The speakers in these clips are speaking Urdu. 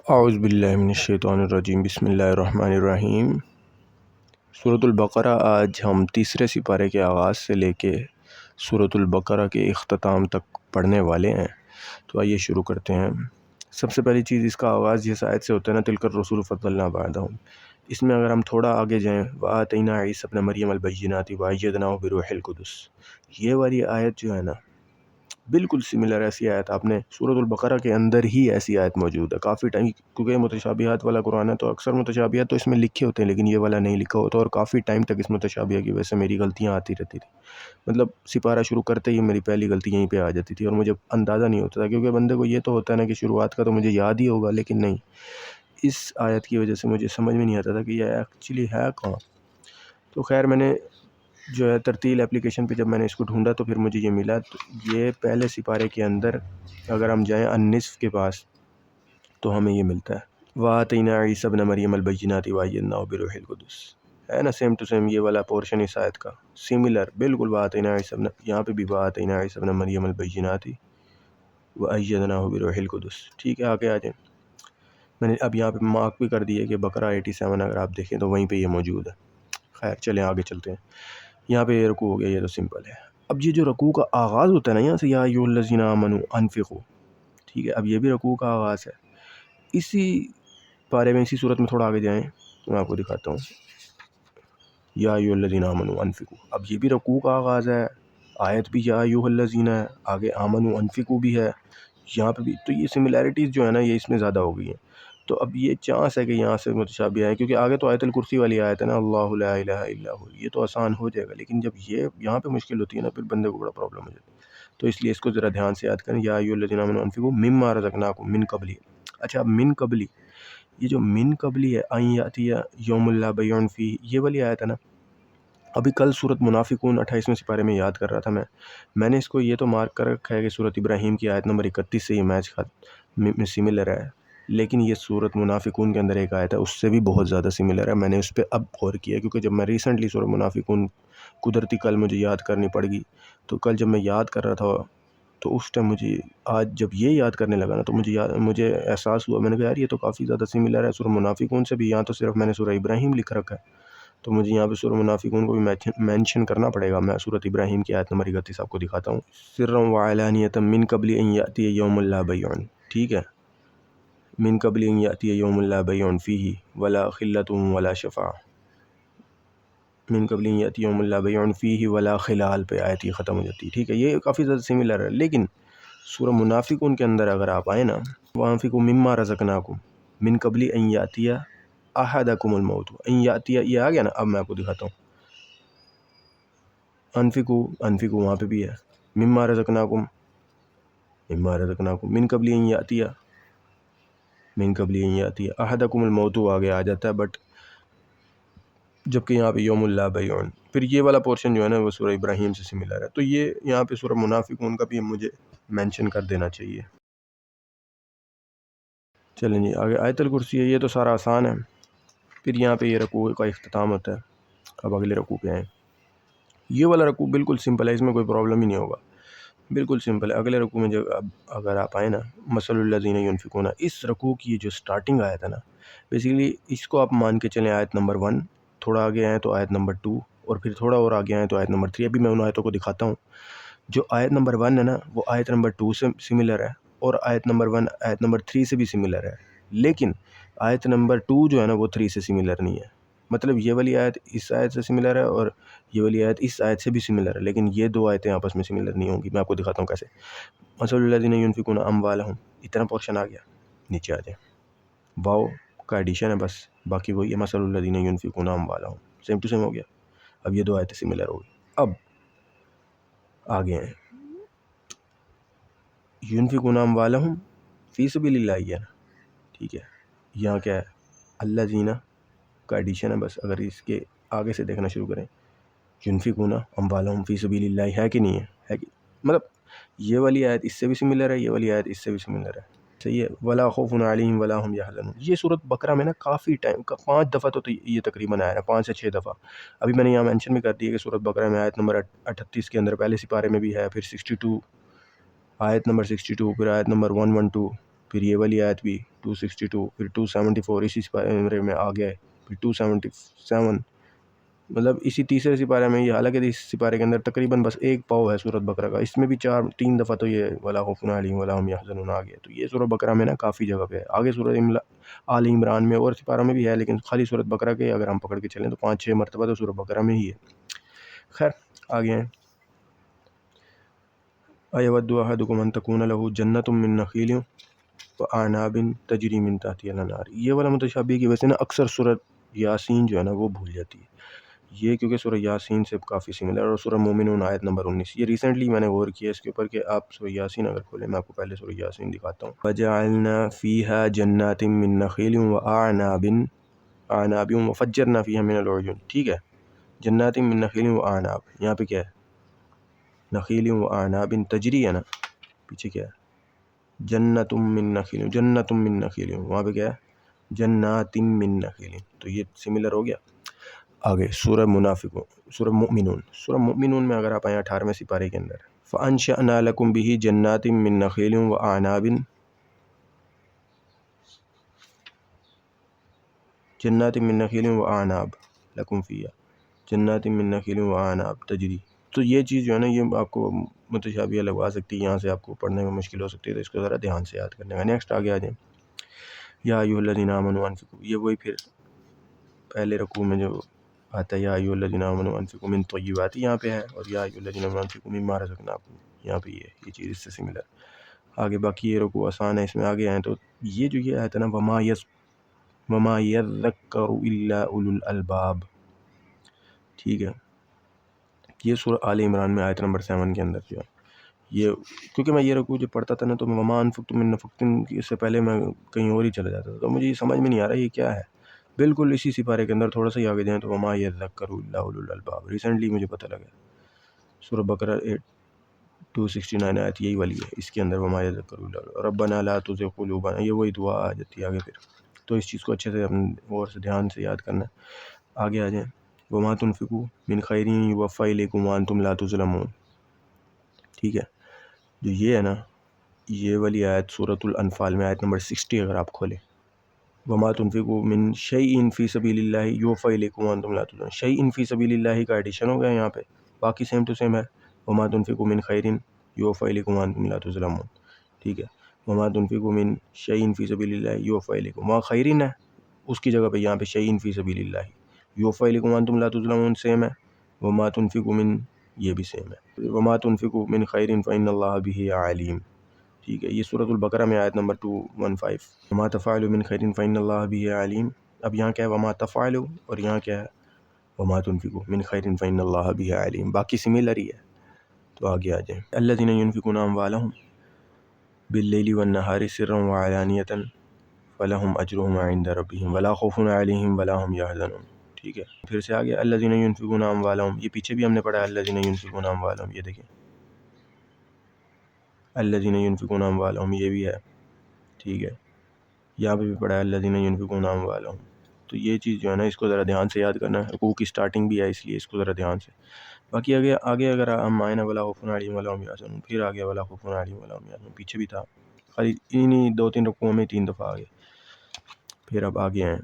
اعوذ باللہ من الشیطان الرجیم، بسم اللہ الرحمن الرحیم۔ سورۃ البقرہ آج ہم تیسرے سپارے کے آغاز سے لے کے سورۃ البقرہ کے اختتام تک پڑھنے والے ہیں، تو آئیے شروع کرتے ہیں۔ سب سے پہلی چیز، اس کا آغاز جس آیت سے ہوتا ہے نا، تلک الرسول فضلنا بعضهم، اس میں اگر ہم تھوڑا آگے جائیں، وآتینا عیسی ابن مریم البینات وأیدناہ بروح القدس، یہ والی آیت جو ہے نا بالکل سملر ایسی آیت آپ نے سورۃ البقرہ کے اندر ہی ایسی آیت موجود ہے کافی ٹائم، کیونکہ متشابہات والا قرآن ہے تو اکثر متشابہات تو اس میں لکھے ہوتے ہیں لیکن یہ والا نہیں لکھا ہوتا، اور کافی ٹائم تک اس متشابہہ کی وجہ سے میری غلطیاں آتی رہتی تھی۔ مطلب سپارہ شروع کرتے ہی میری پہلی غلطی یہیں پہ آ جاتی تھی اور مجھے اندازہ نہیں ہوتا تھا، کیونکہ بندے کو یہ تو ہوتا ہے نا کہ شروعات کا تو مجھے یاد ہی ہوگا، لیکن نہیں، اس آیت کی وجہ سے مجھے سمجھ میں نہیں آتا تھا کہ یہ ایکچولی ہے کہاں۔ تو خیر میں نے جو ہے ترتیل اپلیکیشن پہ جب میں نے اس کو ڈھونڈا تو پھر مجھے یہ ملا، تو یہ پہلے سپارے کے اندر اگر ہم جائیں النصف کے پاس تو ہمیں یہ ملتا ہے، وآتینا عیسی ابن مریم البینات وأیدناہ بروح القدس، ہے نا سیم ٹو سیم یہ والا پورشن اس آیت کا سملر بالکل۔ وآتینا عیسی ابن، یہاں پہ بھی وآتینا عیسی ابن مریم البینات وأیدناہ بروح القدس، ٹھیک ہے۔ آگے آ جائیں، میں نے اب یہاں پہ مارک بھی کر دی ہے کہ بقرہ 87 اگر آپ دیکھیں تو وہیں پہ یہ موجود ہے۔ خیر چلیں آگے چلتے ہیں، یہاں پہ یہ رکوع ہو گیا، یہ تو سمپل ہے۔ اب یہ جو رکوع کا آغاز ہوتا ہے نا، یہاں سے یا ایھا الذین آمنوا انفقوا، ٹھیک ہے، اب یہ بھی رکوع کا آغاز ہے۔ اسی بارے میں، اسی صورت میں تھوڑا آگے جائیں تو میں آپ کو دکھاتا ہوں، یا ایھا الذین آمنوا انفقوا، اب یہ بھی رکوع کا آغاز ہے، آیت بھی یا ایھا الذین ہے، آگے آمنوا انفقوا بھی ہے، یہاں پہ بھی، تو یہ سملیرٹیز جو ہے نا یہ اس میں زیادہ ہو گئی ہیں۔ تو اب یہ چانس ہے کہ یہاں سے متشابہ ہے، کیونکہ آگے تو آیت الکرسی والی آیت ہے نا، اللہ لا الہ الا ہو، یہ تو آسان ہو جائے گا، لیکن جب یہ یہاں پہ مشکل ہوتی ہے نا پھر بندے کو بڑا پرابلم ہو جاتا ہے، تو اس لیے اس کو ذرا دھیان سے یاد کریں، یا ایھا الذین آمنوا انفقوا مما رزقناکم من قبل۔ اچھا، من قبلی، یہ جو من قبلی ہے، ان یاتی یوم لا بیع فیہ، یہ والی آیت ہے نا، ابھی کل سورۃ منافقون 28ویں سپارے میں یاد کر رہا تھا میں نے اس کو یہ تو مارک کر رکھا ہے کہ سورۃ ابراہیم کی آیت نمبر 31 سے یہ میچ میں سملر ہے، لیکن یہ سورۃ منافقون کے اندر ایک آیت ہے اس سے بھی بہت زیادہ سملر ہے۔ میں نے اس پہ اب غور کیا، کیونکہ جب میں ریسنٹلی سورۃ منافقون قدرتی کل مجھے یاد کرنی پڑ گئی، تو کل جب میں یاد کر رہا تھا تو اس ٹائم مجھے، آج جب یہ یاد کرنے لگا نا تو مجھے احساس ہوا، میں نے کہا یار یہ تو کافی زیادہ سملر ہے سورۃ منافقون سے بھی، یہاں تو صرف میں نے سورۃ ابراہیم لکھ رکھا ہے، تو مجھے یہاں پہ سورۃ منافقون کو بھی مینشن کرنا پڑے گا۔ میں سورۃ ابراہیم کی آیت نمبر 31 آپ کو دکھاتا ہوں، سرا وعلانیۃ من قبل ان یاتی یوم لا بیع، ٹھیک ہے، من قبل ان یاتی یوم لا بیع فیہ ولا خلۃ ولا شفاعۃ، من قبل ان یاتی یوم لا بیع فیہ ولا خلال پہ آیت یہ ختم ہو جاتی ہے، ٹھیک ہے، یہ کافی زیادہ سملر ہے۔ لیکن سورہ منافقون کے اندر اگر آپ آئیں نا، وانفقوا مما رزقناکم من قبل ان یاتی احدکم الموت، ان یاتی یہ آ گیا نا، اب میں آپ کو دکھاتا ہوں، انفقوا وہاں پہ بھی ہے، مما رزقناکم من قبل ان یاتی احدکم الموت آگے آ جاتا ہے، بٹ جبکہ یہاں پہ یوم لا بیع، پھر یہ والا پورشن جو ہے نا وہ سورہ ابراہیم سے سملر ہے، تو یہ یہاں پہ سورہ منافقون کا بھی مجھے مینشن کر دینا چاہیے۔ چلیں جی آگے، آیت الکرسی ہے، یہ تو سارا آسان ہے، پھر یہاں پہ یہ رکوع کا اختتام ہوتا ہے۔ اب اگلے رکوع پہ آئیں، یہ والا رکوع بالکل سمپل ہے، اس میں کوئی پرابلم ہی نہیں ہوگا، بالکل سمپل ہے۔ اگلے رکوع میں جو اگر آپ آئیں نا، مثل الذین ینفقون، اس رکوع کی جو سٹارٹنگ آیت ہے نا، بیسیکلی اس کو آپ مان کے چلیں آیت نمبر 1، تھوڑا آگے آئیں تو آیت نمبر 2، اور پھر تھوڑا اور آگے آئیں تو آیت نمبر 3۔ ابھی میں ان آیتوں کو دکھاتا ہوں۔ جو آیت نمبر 1 ہے نا وہ آیت نمبر 2 سے سملر ہے، اور آیت نمبر 1 آیت نمبر 3 سے بھی سملر ہے، لیکن آیت نمبر 2 جو ہے نا وہ 3 سے سملر نہیں ہے۔ مطلب یہ والی آیت اس آیت سے سملر ہے اور یہ والی آیت اس آیت سے بھی سملر ہے، لیکن یہ دو آیتیں آپس میں سملر نہیں ہوں گی۔ میں آپ کو دکھاتا ہوں کیسے۔ مثل الذین ینفقون اموالہم، اتنا پورشن آ گیا، نیچے آ جائیں، واو کا ایڈیشن ہے بس، باقی وہی ہے، مثل الذین ینفقون اموالہم، سیم ٹو سیم ہو گیا۔ اب یہ دو آیتیں سملر ہو گئی۔ اب آگے ہیں، ینفقون اموالہم فی سبیل اللہ، ہے نا، ٹھیک ہے، یہاں کیا ہے، الذین کا ایڈیشن ہے بس، اگر اس کے آگے سے دیکھنا شروع کریں، ینفقون اموالہم فی سبیل اللہ ہے کہ نہیں ہے کہ، مطلب یہ والی آیت اس سے بھی سملر ہے، یہ والی آیت اس سے بھی سملر ہے، صحیح ہے۔ ولا خوف علیہم ولا هم یحزنون، یہ سورۃ بقرہ میں نا کافی ٹائم کا 5 دفعہ تو یہ تقریباً آیا ہے، 5 سے 6 دفعہ۔ ابھی میں نے یہاں مینشن بھی کر دی ہے کہ سورۃ بقرہ میں آیت نمبر 38 کے اندر پہلے سپارے میں بھی ہے، پھر 62 آیت نمبر 62، پھر آیت نمبر 112، پھر یہ والی آیت بھی 262، پھر 274 اسی سپارے میں آ گیا ہے، پھر 277، مطلب اسی تیسرے سپارے میں یہ، حالانکہ اس سپارے کے اندر تقریباً بس ایک پاؤ ہے سورۃ بقرہ کا، اس میں بھی 3 دفعہ تو یہ ولا خوف علیہم ولا ہم یحزنون آ گیا. تو یہ سورۃ بقرہ میں نا کافی جگہ پہ ہے. آگے سورۃ آل عمران میں اور سپاروں میں بھی ہے، لیکن خالی سورۃ بقرہ کے اگر ہم پکڑ کے چلیں تو 5-6 مرتبہ تو سورۃ بقرہ میں ہی ہے. خیر آگے ہیں، اَیَوَدُّ أَحَدُکُمْ أَن تَکُونَ لَهُ جَنَّةٌ مِّن نَخِیلٍ وَأَعْنَابٍ تَجْرِی مِن تَحْتِہَا الْأَنْہَارُ. یہ والا متشابہ کی وجہ سے نا اکثر سورۃ یاسین جو ہے نا وہ بھول جاتی ہے. یہ کیونکہ سورہ یاسین سے کافی سملر، اور سورہ مومنون آیت نمبر 19، یہ ریسنٹلی میں نے غور کیا اس کے اوپر کہ آپ سورہ یاسین اگر کھولیں، میں آپ کو پہلے سورہ یاسین دکھاتا ہوں. وَجَعَلْنَا فِیہَا جَنَّاتٍ مِّن نَخِیلٍ وَأَعْنَابٍ وَفَجَّرْنَا فِیہَا مِنَ الْعُیُونِ. ٹھیک ہے، جنات من نخیل و اعناب، یہاں پہ کیا ہے؟ نخیل و اعناب تجری ہے نا، پیچھے کیا ہے؟ جنت من نخیل، جنت من نخیل، وہاں پہ کیا ہے؟ جنات من نخیل. تو یہ سملر ہو گیا. آگے سورہ منافقون، سورہ مؤمنون. سورہ مؤمنون میں اگر آپ آئیں 18ویں سپارے کے اندر، فَأَنشَأْنَا لَكُمْ بِهِ جَنَّاتٍ مِّن نَخِيلٍ وَأَعْنَابٍ جنات من نخیل وأعناب لکم فیہا جنات من نخیل وأعناب تجری. تو یہ چیز جو ہے نا یہ آپ کو متشابہ لگوا سکتی ہے، یہاں سے آپ کو پڑھنے میں مشکل ہو سکتی ہے، تو اس کو ذرا دھیان سے یاد کرنے کا. نیکسٹ آگے آ جائیں، یا ایھا الذین آمنوا انفقوا. یہ وہی پھر پہلے رکوع میں جو آتا ہے یا ایھا الذین آمنوا انفقوا من طیبات، یہاں پہ ہے، اور یا ایھا الذین آمنوا انفقوا مما رزقناکم یہاں پہ یہ چیز اس سے سملر. آگے باقی یہ رکوع آسان ہے، اس میں آگے ہیں تو یہ جو یہ آیت ہے نا وما یذکر الا اولو الالباب. ٹھیک ہے، یہ سورہ آل عمران میں آیت نمبر 7 کے اندر جو ہے یہ، کیونکہ میں یہ رکوع جو پڑھتا تھا نا تو وما انفقتم من نفقۃ، اس سے پہلے میں کہیں اور ہی چلا جاتا تھا، تو مجھے یہ سمجھ میں نہیں آ رہا یہ کیا ہے. بالکل اسی سپارے کے اندر تھوڑا سا ہی آگے جائیں تو وما یذکر الا اولو الالباب، ریسنٹلی مجھے پتہ لگا سورہ بقرہ 269 آیت یہی والی ہے، اس کے اندر وما یذکر الا ربنا لا تزغ قلوبنا، یہ وہی دعا آ جاتی ہے آگے پھر. تو اس چیز کو اچھے سے اپنے غور سے دھیان سے یاد کرنا ہے. آگے آ جائیں، وما تنفقوا من خیر یوفی الیکم وانتم لا تظلمون. ٹھیک ہے، جو یہ ہے نا یہ والی آیت سورۃ الانفال میں آیت نمبر 60 اگر آپ کھولیں، وما تنفقوا من شیء فی سبیل اللہ یوفی الیکم وانتم لا تظلمون. شیء فی سبیل اللہ کا ایڈیشن ہو گیا یہاں پہ، باقی سیم ٹو سیم ہے. وما تنفقوا من خیر یوفی الیکم وانتم لا تظلمون. ٹھیک ہے، وما تنفقوا من شیء فی سبیل اللہ یوفی الیکم، وہاں خیرین ہے اس کی جگہ پہ یہاں پہ شیء فی سبیل اللہ یوفی الیکم وانتم لا تظلمون سیم ہے. وما تنفقوا من، یہ بھی سیم ہے، وما تنفقوا من خیر فإن اللہ بہ علیم. ٹھیک ہے، یہ سورۃ البقرہ میں آیت نمبر 215، وما تفعلوا من خیر فإن اللہ بہ علیم. اب یہاں کیا ہے؟ وما تفعلوا، اور یہاں کیا ہے؟ وما تنفقوا من خیر فإن اللہ بہ علیم. باقی سملر ہی ہے. تو آگے آ جائیں، الذین ينفقون اموالهم باللیل والنہار سرا وعلانیۃ فلہم اجرہم عند ربہم ولا خوف علیہم ولا ہم یحزنون. ٹھیک ہے، پھر سے آگے الذین ينفقون اموالهم، یہ پیچھے بھی ہم نے پڑھا ہے الذین ينفقون اموالهم، یہ دیکھیں الذین ينفقون اموالهم یہ بھی ہے. ٹھیک ہے، یہاں پہ بھی پڑھا ہے الذین ينفقون اموالهم. تو یہ چیز جو ہے نا اس کو ذرا دھیان سے یاد کرنا ہے، رکوع کی سٹارٹنگ بھی ہے اس لیے اس کو ذرا دھیان سے. باقی آگے اگر ہم آئیں نا ولا خوف علیہم ولا ہم یحزنون، پھر آگے ولا خوف علیہم ولا ہم یحزنون، پیچھے بھی تھا، خالی انہی 2-3 رکوعوں میں 3 دفعہ آگے. پھر اب آگے ہیں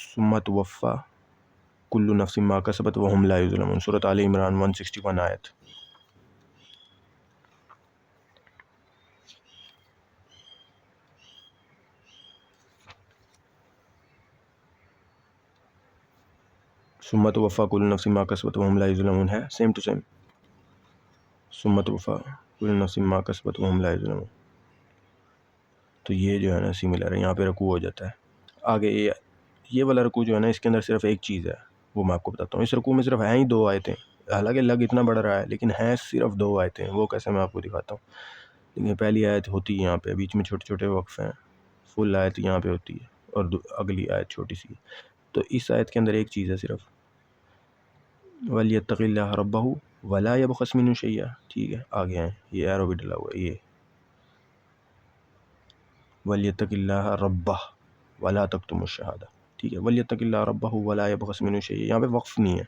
ثم توفی کل نفس ما کسبت وهم لا یظلمون، سورۃ آل عمران 161 آیت. ثم توفی کل نفس ما کسبت وهم لا یظلمون ہے سیم ٹو سیم. ثم توفی کل نفس ما کسبت وهم لا یظلمون. تو یہ جو ہے نا سملر ہے، یہاں پہ رکوع ہو جاتا ہے. آگے یہ والا رکوع جو ہے نا اس کے اندر صرف ایک چیز ہے، وہ میں آپ کو بتاتا ہوں. اس رکوع میں صرف ہیں ہی 2 آیتیں، حالانکہ لگ اتنا بڑھ رہا ہے لیکن ہیں صرف 2 آیتیں. وہ کیسے میں آپ کو دکھاتا ہوں. لیکن پہلی آیت ہوتی ہے یہاں پہ، بیچ میں چھوٹے چھوٹے وقفے ہیں، فل آیت یہاں پہ ہوتی ہے، اور اگلی آیت چھوٹی سی ہے. تو اس آیت کے اندر ایک چیز ہے صرف، وَلْيَتَّقِ اللَّهَ رَبَّهُ وَلَا يَبْخَسْ مِنْهُ شَيْئًا. ٹھیک ہے، آگے ہیں، یہ ایرو بھی ڈلا ہوا ہے، یہ وَلْيَتَّقِ اللَّهَ رَبَّهُ وَلَا تَكْتُمُوا الشَّهَادَةَ. ٹھیک ہے، وَلْيَتَّقِ اللَّهَ رَبَّهُ وَلَا يَبْخَسْ مِنْهُ شَيْئًا، یہاں پہ وقف نہیں ہے.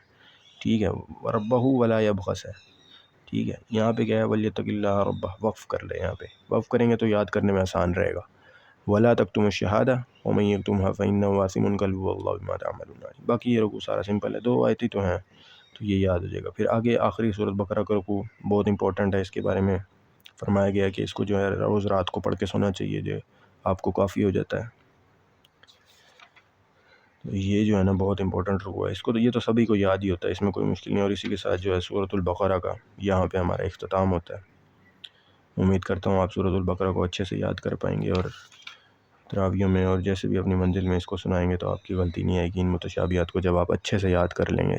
ٹھیک ہے، رَبَّهُ وَلَا يَبْخَسْ ہے. ٹھیک ہے، یہاں پہ کیا ہے؟ وَلْيَتَّقِ اللَّهَ رَبَّهُ، وقف کر لیں. یہاں پہ وقف کریں گے تو یاد کرنے میں آسان رہے گا. ولا تکتموا الشہادہ ومن یکتمھا فإنہ آثم قلبہ واللہ بما تعملون علیم۔ باقی یہ رکوع سارا سمپل ہے، 2 آیتیں تو ہیں، تو یہ یاد ہو جائے گا۔ پھر آگے آخری سورۃ بقرہ کا رکوع بہت امپورٹنٹ ہے، اس کے بارے میں فرمایا گیا ہے کہ اس کو جو ہے روز رات کو پڑھ کے سونا چاہیے، جو آپ کو کافی ہو جاتا ہے۔ یہ جو ہے نا بہت امپورٹنٹ رکوع ہے، اس کو تو یہ تو سبھی کو یاد ہی ہوتا ہے، اس میں کوئی مشکل نہیں۔ اور اسی کے ساتھ جو ہے سورۃ البقرہ کا یہاں پہ ہمارا اختتام ہوتا ہے۔ امید کرتا ہوں آپ سورۃ البقرہ کو اچھے سے یاد کر پائیں گے، اور تراویحوں میں اور جیسے بھی اپنی منزل میں اس کو سنائیں گے تو آپ کی غلطی نہیں آئے گی ان متشابہات کو جب آپ اچھے سے یاد کر لیں گے۔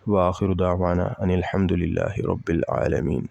وآخر دعوانا ان الحمد للہ رب العالمین۔